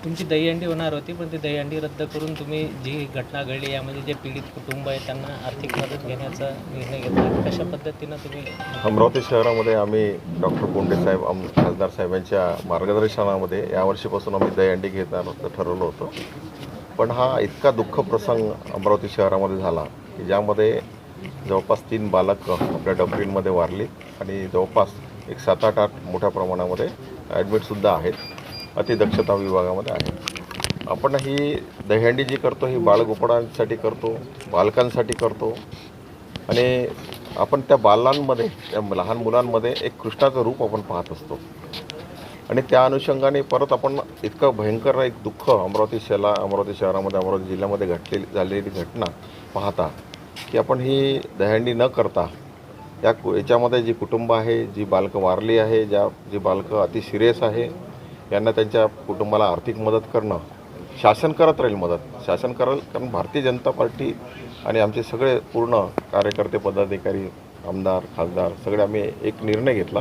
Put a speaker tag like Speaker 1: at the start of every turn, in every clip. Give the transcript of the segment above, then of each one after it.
Speaker 1: तुमची दहीहंडी होणार होती, पण ती दहीहंडी रद्द करून तुम्ही जी घटना घडली यामध्ये जे पीडित कुटुंब आहे त्यांना आर्थिक मदत घेण्याचा निर्णय घेतला. कशा पद्धतीनं तुम्ही
Speaker 2: अमरावती शहरामध्ये आम्ही डॉक्टर कोंडे साहेब खासदार साहेबांच्या मार्गदर्शनामध्ये यावर्षीपासून आम्ही दहीहंडी घेणार ठरवलं होतं. पण हा इतका दुःख प्रसंग अमरावती शहरामध्ये झाला की ज्यामध्ये जवळपास 3 बालक आपल्या डबरींमध्ये वारली आणि जवळपास एक 7-8 मोठ्या प्रमाणामध्ये ॲडमिटसुद्धा आहेत. अतिदक्षता विभागामध्ये आहे. आपण ही दहीहंडी जी करतो ही बाळगोपाळांसाठी करतो, बालकांसाठी करतो आणि आपण त्या बालांमध्ये त्या लहान मुलांमध्ये एक कृष्णाचं रूप आपण पाहत असतो आणि त्या अनुषंगाने परत आपण इतकं भयंकर एक दुःख अमरावती शहरामध्ये अमरावती जिल्ह्यामध्ये झालेली घटना पाहता की आपण ही दहीहंडी न करता याच्यामध्ये जी कुटुंब आहे, जी बालकं वारली आहे, जी बालकं अति सिरियस आहे, यांना त्यांच्या कुटुंबाला आर्थिक मदत करणं शासन करत राहील. शासन करेल, कारण भारतीय जनता पार्टी आणि आमचे सगळे पूर्ण कार्यकर्ते, पदाधिकारी, आमदार, खासदार सगळे आम्ही एक निर्णय घेतला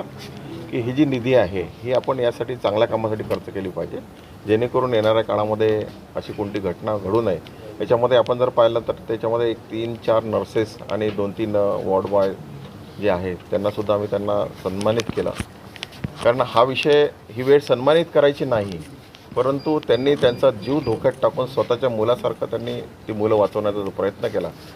Speaker 2: की ही जी निधी आहे ही आपण यासाठी चांगल्या कामासाठी खर्च केली पाहिजे, जेणेकरून येणाऱ्या काळामध्ये अशी कोणती घटना घडू नये. याच्यामध्ये आपण जर पाहिलं तर त्याच्यामध्ये 3-4 नर्सेस आणि 2-3 वॉर्ड बॉय जे आहेत त्यांनासुद्धा आम्ही त्यांना सन्मानित केलं. कारण ही वेळ सन्मानित करायची नाही, परंतु त्यांनी त्यांचा जीव धोक्यात टाकून स्वतःच्या मुलासारखं त्यांनी ती मुलं वाचवण्याचा जो प्रयत्न केला